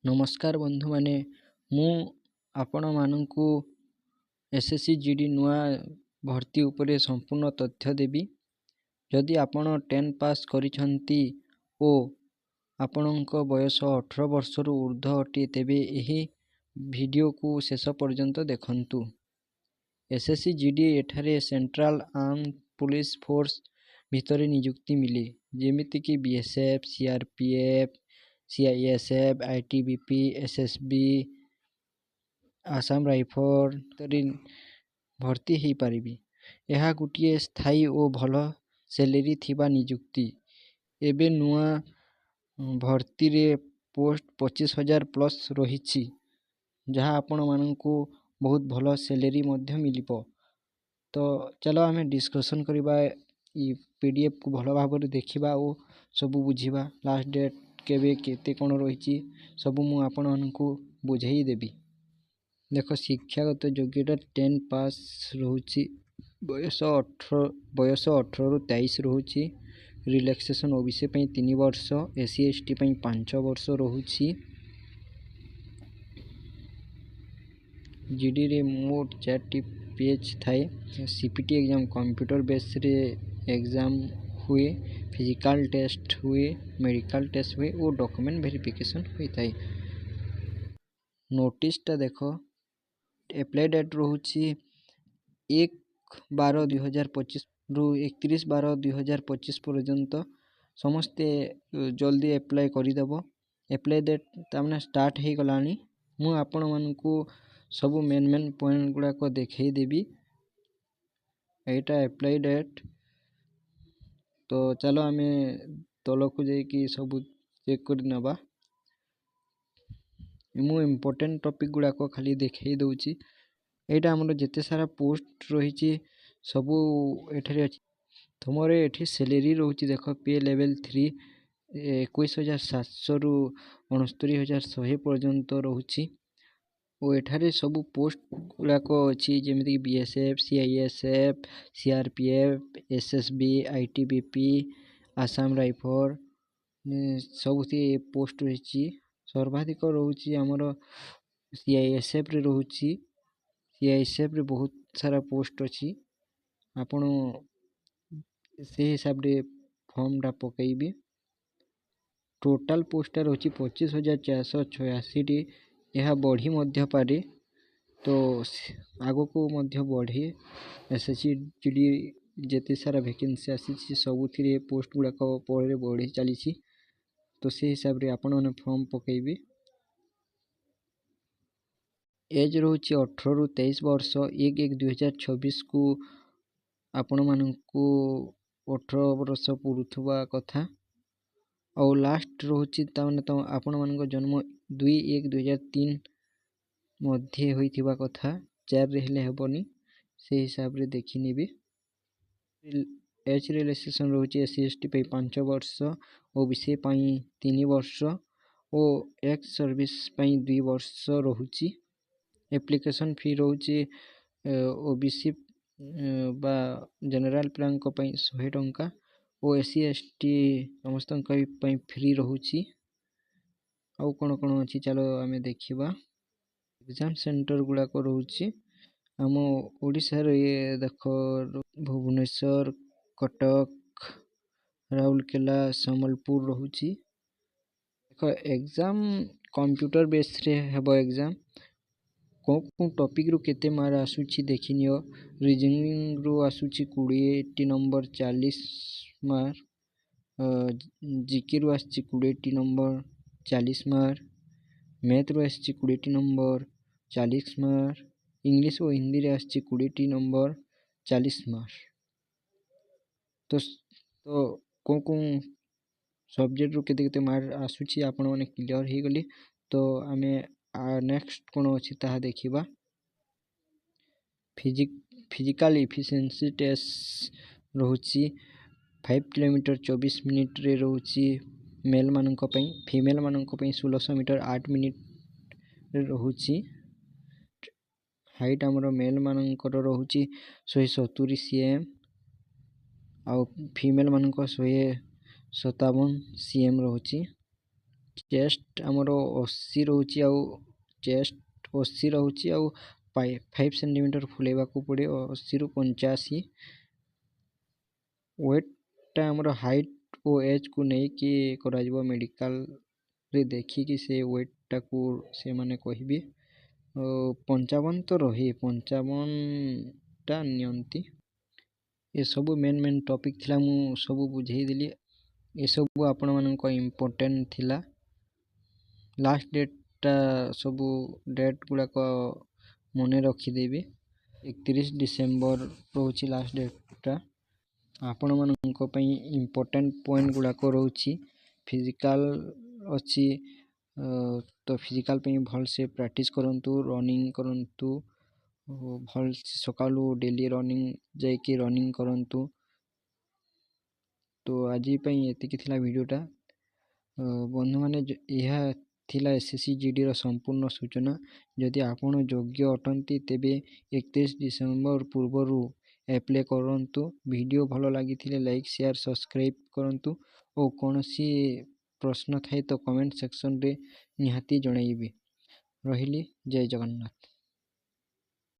नमस्कार बंधु माने मु आपण मानकु एसएससी जीडी नुआ भर्ती उपरे संपूर्ण तथ्य देबी। जदि आपण 10 पास करिसंती ओ आपणक बयस 18 वर्ष रु ऊर्ध्व अटे तेबे एही वीडियो को शेष पर्यंत देखंतु। एसएससी जीडी एठारे सेंट्रल आर्म पुलिस फोर्स भितरे नियुक्ति मिले जेमिति कि BSF, CRPF, CISF, ITBP, SSB, Assam rifle तरी भर्ती हो पारिबी। यह गोटे स्थायी और भल सैलरी थिबा नियुक्ति। एबे नुआ भर्ती रे पोस्ट 25,000 प्लस रही जहाँ आपण मानकु बहुत भल सैलरी मध्य मिलिबो। तो चलो आमे डिस्कशन करिबा ई पीडीएफ को भल भाव देखिबा और सब बुझिबा। लास्ट डेट केबे केते कोन रही सब मु आपण मानकु बुझेई देबी। देखो शिक्षागत योग्यता 10 पास रहुची, बयस 18 रु 23 रहुची। रिलैक्सेशन ओबीसी पई 3 वर्ष, एससी एसटी पई 5 वर्ष रहुची। जीडी रे मोट 4 पेज थाए। सीपीटी एग्जाम कंप्यूटर बेस रे एग्जाम हुए, फिजिकल टेस्ट हुए, मेडिकल टेस्ट हुए और डॉक्यूमेंट वेरिफिकेशन होता है। नोटिस टा देखो एप्लाई डेट रहुची 1/12/2025 रु 31/12/2025 पर्यंत समस्ते जल्दी एप्लाई करिदेबो। एप्लाई डेट तामने स्टार्ट हो गलानी। मु आपण मानकु सब मेन पॉइंट गुड़ा को देखई देबी। एटा एप्लाई डेट। तो चलो आमे तलकु जाई कि सब चेक कर नबा। मु इम्पोर्टेंट टॉपिक गुड़ा को खाली देखई दउची। एटा हमर जते सारा पोस्ट रही सब एठारे अछि। तुमरे एठी सैलरी रहउची देखो पे लेवल 3 21,700 रु 69,100 पर्यंत रहउची। और एठारे सब पोस्ट गुड़ा को अछि जेमिति BSF, CISF, CRPF, SSB, ITBP, Assam rifle सब पोस्ट रही। सर्वाधिक रहउची हमर सीआईएसएफ रे रहउची। सीआईएसएफ रे बहुत सारा पोस्ट अछि। आपण से हिसाब रे फॉर्म डा पकेइबे। टोटल पोस्ट रहउची 25,486 टी। यह बढ़ी मध्य पारे तो आगो को मध्य बढ़े। एसएससी जीडी जेते सारा वैकेंसी आसी सब थिरे पोस्ट गुड़ा को परे बढ़ी चली। तो से हिसाब रे आपण माने फॉर्म पकेइबे। एज रहउची 18 रु 23 वर्ष। 1/1/2026 को आपण मानकु 18 वर्ष पुरुथबा कथा। और लास्ट रहउची ताने तो आपण मानक जन्म 2/1/2003 मध्य होइथिबा कथा। 4 रहले हेबनी से हिसाब रे देखि नेबे। एज रिलैक्सेशन रहउची एससी एसटी पे 5 वर्ष, ओबीसी पई 3 वर्ष और एक्स सर्विस पई 2 वर्ष रहउची। एप्लीकेशन फी रहउची ओबीसी बा जनरल प्लान को पई 100 टंका और एससी एसटी समस्त पई फ्री रहउची। आउ कोन कोन अछि चलो आमे देखिबा। एग्जाम सेंटर गुड़ा को रहउची हम ओडिसा रे देखो भुवनेश्वर, कटक, राउरकेला, संबलपुर रहउची। देखो एग्जाम कंप्यूटर बेस रे हेबो। एग्जाम को टॉपिक रु केते मार आसुची देखिनियो। रीजनिंग रु आसुची 20 नंबर 40 मार। जीके रु आसुची 20 नंबर 40 मार। मैथ रु आसुची 20 नंबर 40 मार। इंग्लिश और हिंदी रे आसुची 20 नंबर 40 मार। तो को सब्जेक्ट रु केते केते मार आसुची आपण माने क्लियर हे गली। तो आमे नेक्स्ट कोन अछि ताहा देखिबा। फिजिकल एफिशिएंसी टेस्ट रहउची 5 किलोमीटर 24 मिनिट रे रहउची मेल मानक पई। फीमेल मानक पई 1600 मीटर 8 मिनिट रे रहउची। हाइट हमरो मेल मानक रहउची 170 सीएम और फीमेल मानक 157 सीएम रहउची। चेस्ट आमर 80 रोचे आउ चेस्ट 80 रोचे आउ 5 सेंटीमीटर फुलेवा को पड़े 80 रु 85। वेटटा आमर हाइट और एज को नहीं कि करा मेडिकल रे देखिकी से वेटटा को से माने कहबे 55 तो रही 55टा नियंती। ये सब मेन टॉपिक थिला मु सब बुझेई देली। ये सब आपण मानक इम्पोर्टेंट थिला। लास्ट डेटटा सब डेट गुड़ाक मन रखिदेवी 31 डिसेम्बर रोची लास्ट डेटटा। आपण मानक पई इम्पोर्टेंट पॉइंट गुड़ाक रोची फिजिकल अच्छी तो फिजिकल पे भल से प्रैक्टिस करंतु रनिंग करंतु भल सकालू डेली रनिंग जाइए रनिंग करंतु। तो आज एतिकी थिला वीडियोटा बंधु माने यह थिला एसएससी जीडी रो संपूर्ण सूचना। जदि आपण योग्य अटंती तेबे 31 डिसेम्बर पूर्वरु एप्लाई करंतु। वीडियो भलो लागिथिले लाइक शेयर सब्सक्राइब करंतु और कोनोसी प्रश्न थाए तो कमेंट सेक्शन रे निहाती जणाइबे। रहिली जय जगन्नाथ।